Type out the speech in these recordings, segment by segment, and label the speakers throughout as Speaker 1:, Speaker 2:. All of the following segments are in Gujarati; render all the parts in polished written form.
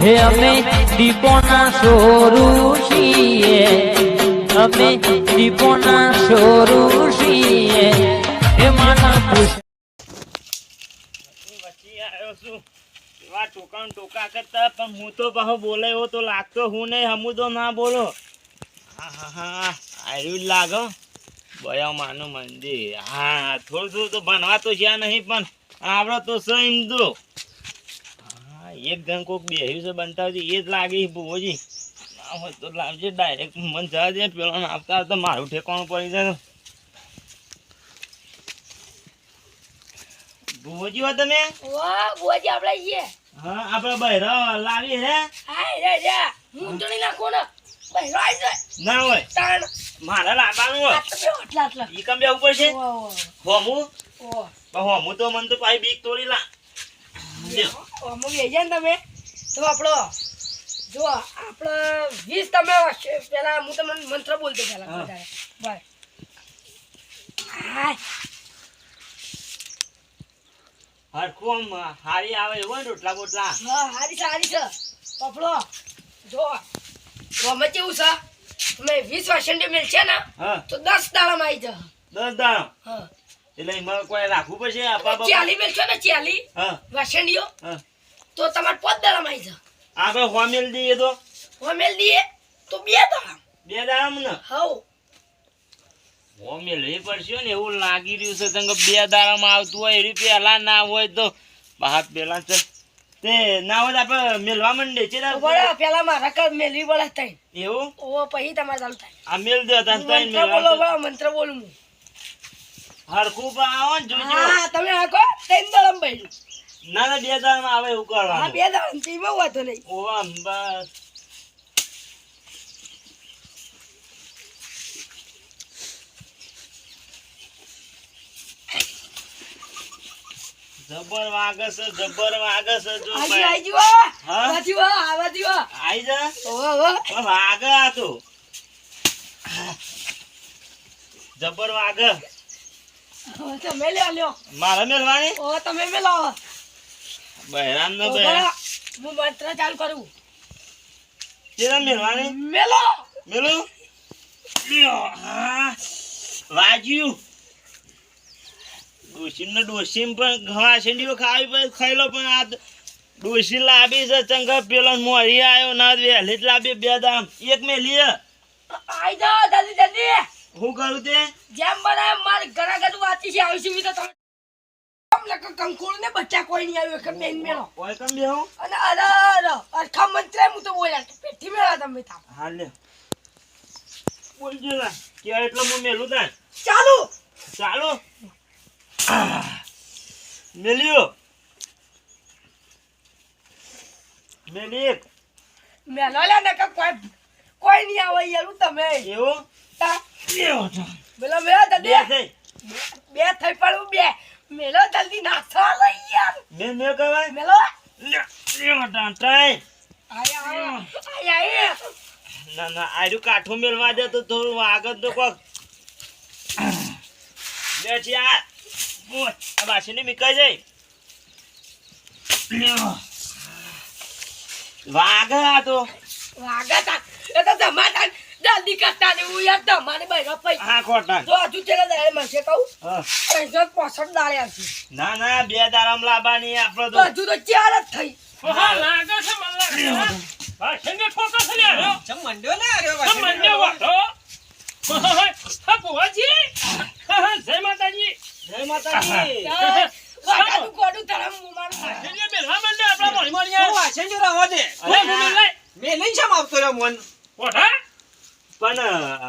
Speaker 1: હે અમે દીપોના સોરું છીએ, અમે દીપોના સોરું છીએ. હે માના
Speaker 2: વચ્ચે આવ્યો છું એવા ટોકા કરતા, પણ હું તો પાછો બોલે એવો તો લાગતો હું નહીં, હમું તો ના બોલો. હા આવ્યું જ લાગો બયા માનું મંદિર. હા થોડું તો ભણવા તો જ્યાં નહીં, પણ આવડો તો સહીમ દો. હા એક જણ કોઈક બેહ્યું છે બનતાવજી, એ જ લાગે ભૂવોજી. ના હોય તો લાવજે ડાયરેક્ટ મન જવા દે, પેલો આવતા આવતા મારું ઠેકાણું પડી જાય. ભૂવોજી હો તમે?
Speaker 3: ભુવાજી આપણે છીએ.
Speaker 2: હા આપણે બહેરા લાવી હે.
Speaker 3: હાય રે હું તો નહીં નાખો ને બહેરો આવી જાય
Speaker 2: ના હોય
Speaker 3: તાણ
Speaker 2: મારા લાવવાનું હોય.
Speaker 3: આટલા
Speaker 2: ઈ કમ બે ઉપર છે હોમું
Speaker 3: ઓ
Speaker 2: હોમું તો મન તો પાઈ બીક તોડી લા.
Speaker 3: અમે વેજ્યા ને તમે તો આપણો જો આપણે 20 તમે પેલા હું તમને મંત્ર બોલતો પેલા બરાબર. હાય
Speaker 2: હરખું હારી આવે એવું ને રોટલા બોટલા.
Speaker 3: હા હારી છે પપડો જો અમે કેવું છે તમે 20% મિલ છે ને
Speaker 2: હા
Speaker 3: તો 10 દાડામાં આવી જા.
Speaker 2: 10 દાણો
Speaker 3: હા
Speaker 2: એટલે એમાં કોઈ રાખવું પડશે આપા બાપા?
Speaker 3: 40 મિલ છે ને 40
Speaker 2: હા
Speaker 3: વાસંડીઓ
Speaker 2: હા
Speaker 3: તો તમારે 5 દાડામાં આવી જા.
Speaker 2: આપણે હોમેલ દઈએ તો
Speaker 3: હોમેલ દીએ તો 2 દાડા
Speaker 2: 2 દાડામાં ને
Speaker 3: હવ
Speaker 2: હોમેલ એ પડશે ને એવું લાગી રહ્યું છે તંગ 2 દાડામાં આવતું હોય એ પેલા ના હોય તો બહાર પેલા છે તે ના હોય આપણે મેલવા માંડે છે
Speaker 3: બડા પેલા મારા કર મેલવી બળા થાય
Speaker 2: એવું.
Speaker 3: ઓ પછી તમારે ચાલુ થાય.
Speaker 2: આ મેલ દે તાન તાઈ
Speaker 3: મંત્ર બોલો
Speaker 2: મેલવા
Speaker 3: બળા મંત્ર બોલું હું.
Speaker 2: હરખું પણ આવો ને જોજો.
Speaker 3: હા તમે આખો 3 દાડામાં બેઠું.
Speaker 2: ના 2 દાડામાં આવે એવું
Speaker 3: હા
Speaker 2: કરવાનું.
Speaker 3: 2 દાડા થી બહુ વાતો નહીં.
Speaker 2: ઓવા બસ જબર વાગે છે જો
Speaker 3: આજી
Speaker 2: ભાઈ.
Speaker 3: આજી
Speaker 2: હા?
Speaker 3: આવાજી વા
Speaker 2: આઈ જા
Speaker 3: ઓ
Speaker 2: પણ વાગે આ તો જબર વાગે.
Speaker 3: તમે લ્યો
Speaker 2: મારા મેલવાની
Speaker 3: ઓ તમે મેલો
Speaker 2: બહેરામ ને
Speaker 3: ઓ
Speaker 2: બહેરામ
Speaker 3: બળા હું મંત્ર ચાલુ કરું
Speaker 2: તેરા મેલવાની
Speaker 3: મેલો
Speaker 2: મેલું લ્યો. હા વાજ્યું ડોસીમ પણ ઘણા શેંડીઓ ખાવી પડે ખાઈ લો, પણ આ ડોસી લાવી છે ચંગા પેલો મોરી આવ્યો ના વહેલી જ લાવી 2 દામ એક મેલી.
Speaker 3: આઈ જાઓ જલ્દી
Speaker 2: હું કરું તે
Speaker 3: જેમ બનાય માર ઘણા ગતું વાતી છે આવીશું મી તો તમે કમ લક કંકોળ ને બચ્ચા કોઈ નહીં આવ્યો કે બેન મેલો
Speaker 2: ઓય કમ બેહું
Speaker 3: અને અરખા મંત્ર હું તો બોલ્યા કે પેઠી મેળા તમે થાપ
Speaker 2: હાલ લે બોલજો ના કે એટલો હું મેલું તા
Speaker 3: ચાલુ
Speaker 2: ચાલો મેલ્યો મેલી
Speaker 3: મેલો લે ને કે કોઈ નહીં આવે યાર તમે
Speaker 2: એવું
Speaker 3: તા
Speaker 2: લ્યો તો
Speaker 3: મેલો મેલો
Speaker 2: બે
Speaker 3: જલ્દી
Speaker 2: થઈ
Speaker 3: બે થઈ પડું બે મેલો જલ્દી નાખો લઈ યાર
Speaker 2: મેં કહેવાય
Speaker 3: મેલો
Speaker 2: લ્યો ટાંટાઈ
Speaker 3: આયા
Speaker 2: ના આડું કાઠું મેળવા દે તો થોડું આગળ તો કોક બેઠી આ બાસી મીકાઈ જાય વાગ આ તો
Speaker 3: વાગા એ તો ધમાટા જલ્દી કરતા ને હું યાર ધમાને બહેરો પૈ
Speaker 2: હા ખોટા
Speaker 3: જો હજુ ચેલા દાડે મળશે કહું
Speaker 2: હા.
Speaker 3: 65 દાડે આવશે
Speaker 2: ના 2 દારામ લાવવાની આપડે
Speaker 3: તો હજુ તો 4 જ થઈ
Speaker 4: હા લાગે છે મને લાગે હા શેંગે ઠોકા છે લે આરો
Speaker 5: ચમ મંડ્યો ને આર્યો
Speaker 4: ચમ મંડ્યો વાટો હા ભુવાજી હા જય માતાજી
Speaker 2: જય માતાજી
Speaker 3: વાટાનું કોડું તરમ મારું
Speaker 4: શેંગે બેલવા મંડ્યો આપણા મોણી મોણી
Speaker 5: ઓ વાસણ જો રહો દે
Speaker 4: ઓય ભૂમિ લઈ
Speaker 5: મે લઈ જમ આવતો રહ્યો મન
Speaker 4: ઓઠા
Speaker 2: પણ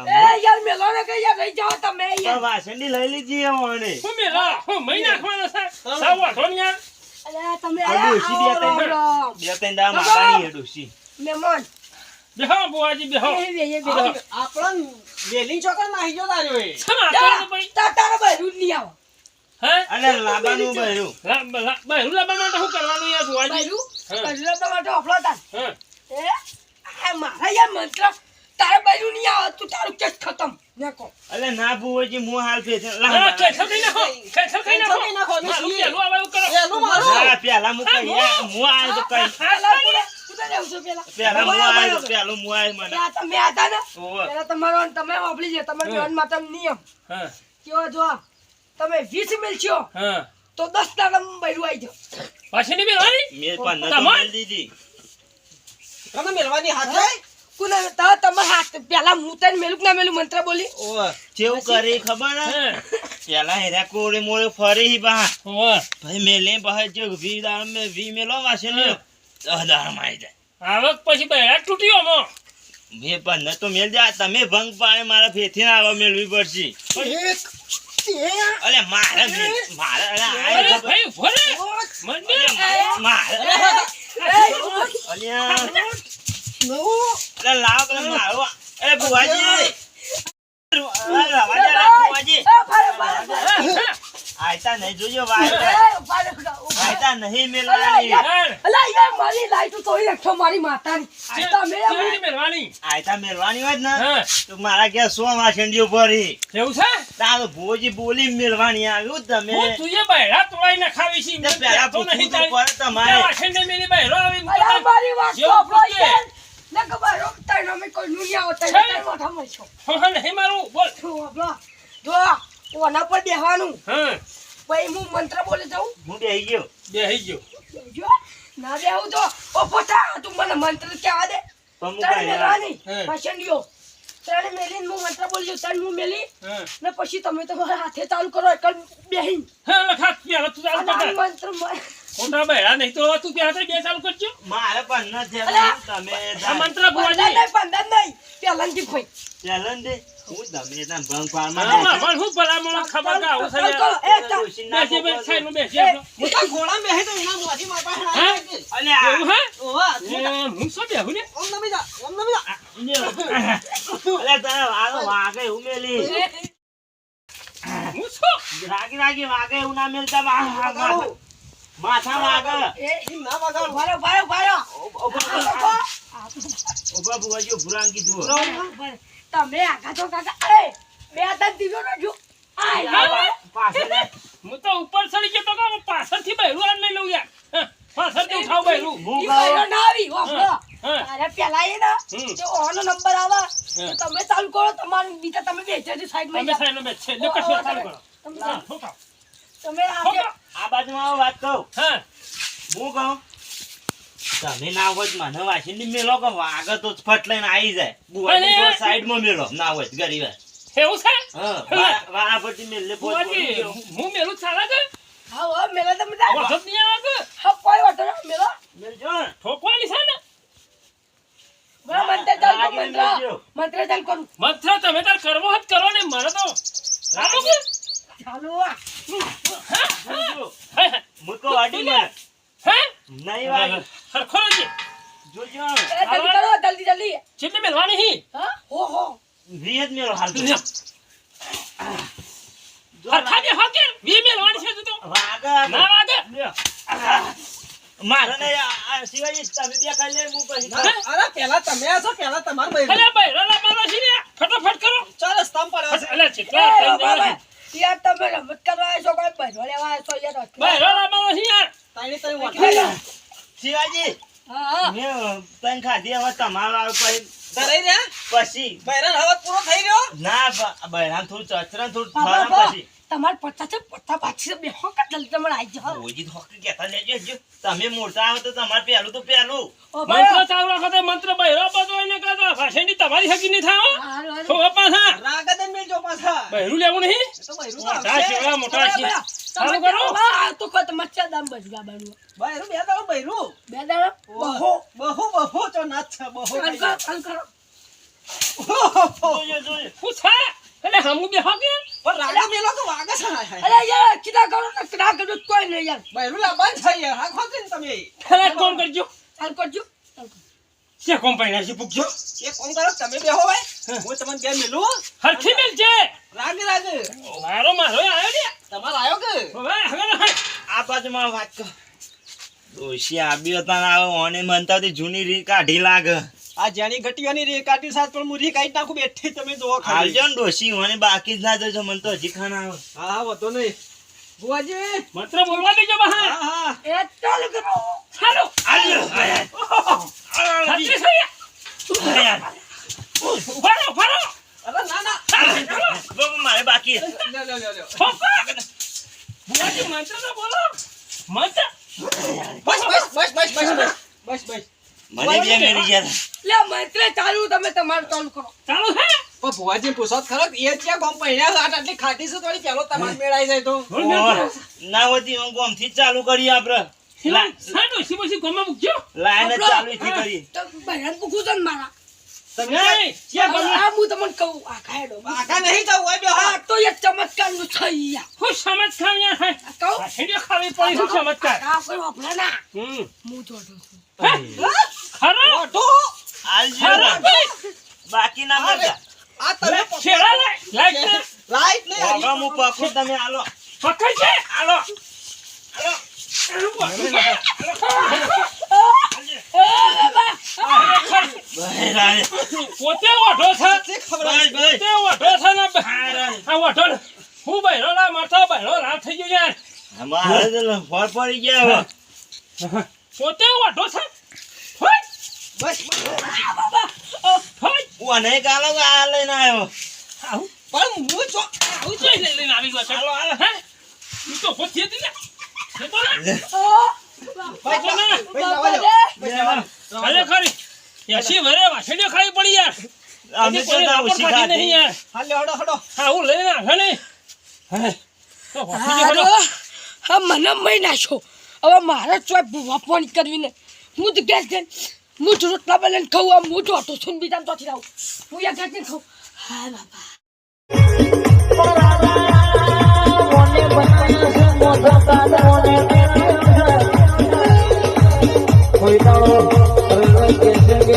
Speaker 3: એ યાર મેલો ને કે યાર લઈ જાઓ તમે યાર
Speaker 2: વાસંડી લઈ લીધી મને
Speaker 4: હું મેલા હું મહી નાખવાનો છે સાવ વાટો ને યાર
Speaker 3: અરે તમે
Speaker 2: આ ડોશી
Speaker 3: આયા
Speaker 2: બે ત્રણ દા મારવાની ડોશી
Speaker 3: મેમન
Speaker 4: બેહો ભુવાજી બેહો
Speaker 3: એ
Speaker 5: આપણન વેલી ચોકર નાહી જો તાર્યો એ
Speaker 4: સમાતો ભાઈ
Speaker 3: તારા બહેરું નહીં આવો
Speaker 4: હે
Speaker 2: અને લાબાનું બહેરું
Speaker 4: બહેરું લાવવા માટે શું કરવાનું યાર ભુવાજી
Speaker 3: બહેરું બહેરું તો માટે અફળો તાર
Speaker 4: હા
Speaker 3: એ આ મારા યાર મંત્ર તારા બહેરું નહીં આવે તું તારું કેસ ખતમ નાખો
Speaker 2: અલે ના ભુવોજી હું હાલ ફેસ
Speaker 4: હા કેસર કઈ નાખો કેસર કઈ નાખો
Speaker 5: નાખો,
Speaker 4: મારું
Speaker 5: નથી.
Speaker 4: પેલું આવે એવું કરો
Speaker 5: એનું મારું
Speaker 2: પેલા હું કઈ હું આ તો કઈ
Speaker 3: તું તો કેટલા જાવ છો પેલા
Speaker 2: પેલા હું
Speaker 3: બરાબર,
Speaker 2: આવ્યો,
Speaker 3: બરાબર.
Speaker 2: પેલો હું આવ્યો મને.
Speaker 3: પેલા તમે હતા ને
Speaker 2: ઓવે.
Speaker 3: પેલા તમારો અને તમે વાપરી છે તમારા બેન માટે નિયમ
Speaker 4: હા
Speaker 3: કેવો જો તમે 20 મિલશો
Speaker 4: હા
Speaker 3: તો 10 દાડા બૈરું આવી જાવ
Speaker 4: પાછી નહીં મેળવાની
Speaker 2: મેં પણ નતો
Speaker 4: તમાર?
Speaker 2: મેલ દીધી.
Speaker 5: તમે મેલવાની હાથે
Speaker 3: કોને તમારા હાથ પેલા હું તને મેલુક ના મેલું મંત્ર બોલી
Speaker 5: ઓવે
Speaker 2: જેવું કરી ખબર હે?
Speaker 4: હા
Speaker 2: પેલા હેરા કોળે મોળે ફરી હી બહાર.
Speaker 4: હોવે.
Speaker 2: ભાઈ મેલે બહાર જો વી દાળ મે વી મેલો વાસે ને 10 દાળ માં આવી જાય.
Speaker 4: આવક પછી બૈરા તૂટ્યો મો
Speaker 2: મેં પણ નતો મેલ દે. આ તમે ભંગ પાડે મારા ફેથી ના આવવા મેળવી પડશે. અલે મારે અલે આ
Speaker 4: અરે
Speaker 2: ખબર-
Speaker 4: ભાઈ ઉભો રે મંદિર
Speaker 2: મારે અલ્યા અલે લાવ પેલા મારો. અરે બુવાજી અરે રવા દે લા બુવાજી. આયતા નહીં જોજો આયતા નહીં મેલવાની.
Speaker 3: મારી લાઈટ તોડી નાખો મારી માતાની તમે
Speaker 4: ચીલી મેળવાની
Speaker 2: આયતા મેલવાની હોય ને
Speaker 4: હા
Speaker 2: તો મારા ઘેર 100 વાસંડીઓ ભરી.
Speaker 4: એવું છે
Speaker 2: તારો ભોજી બોલી મેલવાની આવ્યું તમે.
Speaker 4: હું તુએ બૈરા તોડાઈ નખાવી છે
Speaker 2: તે પેલા
Speaker 4: તો નહીં
Speaker 2: પૂછવું તો પડે તમારે.
Speaker 4: વાસણને મેલી બૈરો આવી હું
Speaker 3: અરે
Speaker 4: તો
Speaker 3: મારી વાત
Speaker 4: જેવું
Speaker 3: તો
Speaker 4: પૂછજે.
Speaker 3: ને ખબર રોકતા અમે કોઈ નું આવતા
Speaker 4: છે?
Speaker 3: નહીં મોઢા મળશો
Speaker 4: હા નહીં મારું બોલ
Speaker 3: જો ઓના પર બેહવાનું
Speaker 4: હા
Speaker 3: પછી હું મંત્ર બોલી જાઉં
Speaker 2: હું બેહી ગયો.
Speaker 4: બેહી ગયો
Speaker 3: જો ના બેહું તો ઓ પોતા તું મને મંત્ર કહેવા દે
Speaker 2: પણ હું
Speaker 3: તને
Speaker 2: કાંઈ ના.
Speaker 3: મેલવાની
Speaker 4: હે.
Speaker 3: પસંદિયો તને મેલીને હું મંત્ર બોલ્યો તને હું મેલી
Speaker 4: હા
Speaker 3: ને પછી તમે તમારા હાથે ચાલુ કરો એકલ બેહીન
Speaker 4: હા લખા પેલા તું ચાલુ
Speaker 3: અને
Speaker 4: કર
Speaker 3: આ મંત્ર
Speaker 4: ખોટા બૈરા નહીં તો તું ત્યાં બે ચાલુ કરજો
Speaker 2: મારે પણ નથી
Speaker 3: અલા.
Speaker 2: તમે
Speaker 4: આ મંત્ર બોલજી
Speaker 3: પંદર નહીં પેલાથી ભાઈ
Speaker 2: ચાલન દે. હું તમે ત્યાં ભંગ પાડમાં
Speaker 4: હા મને હું ભલામણ ખબર કે આવું
Speaker 3: ચાલ
Speaker 4: છે
Speaker 3: કરો એ ચાલ
Speaker 2: ડોશી ના
Speaker 4: બેસી બેસી સાઈડમાં બેસી
Speaker 3: એ,
Speaker 4: આપણો.
Speaker 5: હું તો ઘોડા બેહે તો એના મોઢી માર પાસે
Speaker 4: હા?
Speaker 5: આવી ગઈ.
Speaker 2: અલે આ.
Speaker 4: એવું હે
Speaker 5: ઓવા
Speaker 4: હું શું બેહું ને
Speaker 5: ઓમ નમી જા ઓમ નમી જા
Speaker 2: અલે તારે વાળો વાગે ઉમેલી.
Speaker 4: હું શું
Speaker 2: રાગી વાગે એવું ના મેલતા માથા વાગે.
Speaker 3: એ
Speaker 5: ના વગાડ
Speaker 3: ભારો ભારો ભારો
Speaker 2: ઉભા બુવાજી ભુરાંગ કીધું.
Speaker 3: તમે આગા તો કાકા એ બે હાથ દીધો ને જો આય
Speaker 2: પાછળ લે.
Speaker 4: હું તો ઉપર ચડી ગયો તો કે પાછળથી બૈરું આને લઈ લઉં યાર હા, પાછળથી ઉઠાવ બૈરું
Speaker 2: હું
Speaker 3: ઈ
Speaker 2: કહું.
Speaker 3: ભાઈનો ના આવી વાપરો
Speaker 4: હા.
Speaker 3: તારે પેલા એ ના
Speaker 4: હમ.
Speaker 3: જો ઓનો નંબર આવે તો તમે ચાલુ કરો તમારું બીજા તમે બેસજો સાઈડમાં
Speaker 4: તમે સાઈડમાં બેસ છે લો કશું ચાલુ કરો
Speaker 3: તમે
Speaker 4: હા, ઠોકાવ.
Speaker 3: તમે આ
Speaker 4: ઠોકાવ.
Speaker 2: આ બાજુમાં આવો વાત કહું.
Speaker 4: હા
Speaker 2: હું કહું તમે ના હોય તો મને વાસીની મેલો કે વાગે તો ફટ લઈને આવી જાય. બુવાજી
Speaker 4: અરે.
Speaker 2: તો સાઈડમાં મેલો ના હોય તો ગરીબ હોય.
Speaker 4: એવું છે
Speaker 2: હા વાળા પરથી મેલે પોત
Speaker 4: બુવાજી, હું મેલું ચાલે છે
Speaker 3: હા હો મેલા તમે જા
Speaker 4: વખત નહીં આવે કે
Speaker 3: હા કોઈ વાતો ના મેલો
Speaker 2: મેલજો ને.
Speaker 4: ઠોકવાની છે ને
Speaker 3: બરાબર મંત્ર ચાલ
Speaker 2: આગળ
Speaker 3: મંત્ર
Speaker 2: મેલજો.
Speaker 3: મંત્ર ચાલ કરું
Speaker 4: મંત્ર તમે તાર કરવો જ કરો ને મને તો લાગો કે
Speaker 3: ચાલો આ
Speaker 2: જોજો.
Speaker 4: હે, હે,
Speaker 2: હું તો વાડી મને
Speaker 4: હે?
Speaker 2: નહીં વાગે.
Speaker 4: સરખો રહેજે.
Speaker 2: જોજો
Speaker 3: એ જલ્દી કરો જલ્દી જલ્દી
Speaker 4: ચેટલી મેલવાની હી
Speaker 3: હા હો
Speaker 2: વીજ મેલો હાલ તો. જો
Speaker 4: સરખા બે હો કે વી મેલવાની છે તું તો
Speaker 2: વાગે
Speaker 4: ના વાગે
Speaker 2: મારે નહીં આ શિવાજી તમે બે ખાઈ લે હું પછી ખાઉં.
Speaker 5: અરે પેલા તમે આસો પેલા તમાર ભાઈ
Speaker 4: અલે બૈરો લાવવાનો છે ને ફટાફટ કરો
Speaker 5: ચાલ સ્તંભ પડ્યો છે
Speaker 4: અલે ચેટલા થઈ જાય
Speaker 3: યાર તમે રમત કરવા આવ્યા છો કોઈ ભજવા લેવા આવ્યા છો યાર
Speaker 4: બૈરો લાવવાનો છે યાર
Speaker 5: તાણી તઈ વઠા
Speaker 2: શિવાજી
Speaker 3: હા હા
Speaker 2: મેં તને ખાધી હવે તમારો આવે પછી
Speaker 5: ડરાઈ રહ્યા
Speaker 2: પછી
Speaker 5: બૈરન હવે પૂરો થઈ રહ્યો
Speaker 2: ના બહેરાન થોડું ચચરા થોડું
Speaker 3: બાબા,
Speaker 2: થવા પછી
Speaker 3: તમારે પચાસ છે પચાસ પાછી બે હો કે જલ્દી તમારે આવી જાઓ
Speaker 2: ઓજી ધોકી કહેતા લેજો જો તમે મોટા આવો તો તમારે પહેલું તો પહેલું
Speaker 3: ઓ
Speaker 4: મંત્ર ચાલુ રાખો તો મંત્ર બૈરો બધો એને કહેતો ભાષણની તમારી હકી નહીં થાઓ તો પાછા
Speaker 5: રાગદન મેલજો પાછા
Speaker 4: બૈરું લેવું નહીં
Speaker 5: એ તો બૈરું તો
Speaker 4: મોટા
Speaker 5: આવશે.
Speaker 4: શેવડા મોટા છે ચાલુ
Speaker 3: તમે
Speaker 4: કરો
Speaker 3: હા તો કોઈ તમારે ચા દામ બજવા બનવું
Speaker 5: બૈરું બે દાડો બૈરું
Speaker 3: બે દાડા બહો
Speaker 5: બહુ તો નાચ છે બહુ
Speaker 3: ચાલ કરો ચાલ કરો
Speaker 2: જોજો જોજો
Speaker 4: હું છે એટલે હમું બે હકે
Speaker 5: પણ રાગા મેલો તો વાગે છે હાય હાય.
Speaker 3: અરે યાર કીધા કરો ને કીધા કરો કોઈ નહીં યાર
Speaker 5: બૈરું લાવવાનું છે યાર હા ખોકે ને તમે
Speaker 4: ખરે કોમ કરજો
Speaker 3: ચાલ કરજો
Speaker 4: છે કોમ પૈણા છે પૂછજો
Speaker 5: એક કામ કરો તમે બેહો ભાઈ હું તમને બે મેલું
Speaker 4: હરખી મેલ છે
Speaker 5: રાગ રાગ
Speaker 4: મારો આવ્યો ને
Speaker 5: તમાર આયો કે
Speaker 4: હવે હવે
Speaker 2: આ બાજુમાં વાત કર ડોશી આવ્યો તાર આવે ઓને મનતા હતી જૂની રીત કાઢી લાગે
Speaker 5: આ જાણી ઘટિયાની રે કાટી સાથ પણ મુરી કાઈ નાખું બેઠી તમે જોવો ખાલી
Speaker 2: આવજો ને ડોશી ઓને બાકી જ ના જજો મને તો હજી ખાના આવે
Speaker 5: હા હા વધો નહીં બુઆજી
Speaker 4: મંત્ર બોલવા દેજો બહાર
Speaker 5: હા હા
Speaker 3: એ ચાલ કરો
Speaker 4: ચાલો
Speaker 2: આવજો
Speaker 5: બસ બસ.
Speaker 2: મને બે મેરી ગયા
Speaker 3: લે મંત્ર ચાલુ તમે તમારું ચાલુ કરો
Speaker 4: ચાલુ છે
Speaker 5: પણ ભુવાજી પૂછો તો ખરો કે એ ક્યાં ગોમ પૈણ્યા આટલી ખાટી છે થોડી પેલો તમારે મેળાઈ જાય તો
Speaker 2: ના હોતી હું ગોમથી જ ચાલુ કરીએ આપણે
Speaker 4: સાડો પછી ગોમાં મૂકજો
Speaker 2: લાઈન જ ચાલુ થી કરી
Speaker 3: તો બહેરાન પૂછું છે ને મારા
Speaker 5: તમે
Speaker 4: નહીં ક્યાં ગોમાં
Speaker 3: આ હું તમને કહું આ ખાયડો
Speaker 5: આખા નહીં જવું હોય બે
Speaker 3: આ તો એક ચમત્કારનું છે યાર
Speaker 4: હું સમજ ખાવ્યા થાય
Speaker 3: આ કહું
Speaker 4: આ ઠેડીઓ ખાવી પડી શું ચમત્કાર
Speaker 3: આ કોઈ વાપરે ના
Speaker 4: હમ
Speaker 3: હું જોડું છું
Speaker 4: ખરો
Speaker 2: આલજો
Speaker 4: ખરો
Speaker 2: બાકી ના મળતા
Speaker 5: આ તમે
Speaker 4: છેડા લાઈટ
Speaker 5: લાઈટ નહીં
Speaker 2: હવે હું પકડું તમે આલો
Speaker 4: પકડ છે
Speaker 2: આલો બહેરાય
Speaker 4: પોતે ઓઢો છે
Speaker 2: બસ બસ
Speaker 4: પોતે ઓઢો છે ને આ ઓઢો ને. હું બહેરો ના મારતો બહેરો રાત થઈ ગયો યાર
Speaker 2: અમારે તો ફળ પડી ગયા હવે
Speaker 4: પોતે ઓઢો છે હોય
Speaker 5: બસ
Speaker 4: હોય
Speaker 2: ઓને કાલો આ લઈને આવ્યો
Speaker 4: આવું
Speaker 5: પણ હું જો
Speaker 4: આવું જોઈ લઈને આવી ગયો છે હે તું તો પોતે હતી ને છે તો ને
Speaker 5: ભાઈ
Speaker 4: ના.
Speaker 5: ભાઈ જવા દો
Speaker 4: અરે ખરી એસી વરે વાસણીઓ ખાવી પડી યાર
Speaker 2: અમે તો ના ઓછી
Speaker 4: નહીં
Speaker 2: ખાધી
Speaker 4: યાર
Speaker 5: હાલે હડો હડો
Speaker 4: હા હું લઈને આવે ને તો વાસણીઓ
Speaker 3: હારો
Speaker 4: હડો.
Speaker 3: હા મને મહી નાખો હવે મારે ચોય વાપવાની કરવી ને હું તો ગેસ ગેસ હું તો રોટલા બનાવીને ખાઉં આમ હું તો હતો છું બીજા ચોથી રાવું હું યા ગેસ ખાઉં હા બાપા
Speaker 1: મોને બનાવ્યો છે મોઢો કાઢો મોને કોઈ દાડો કે છે કે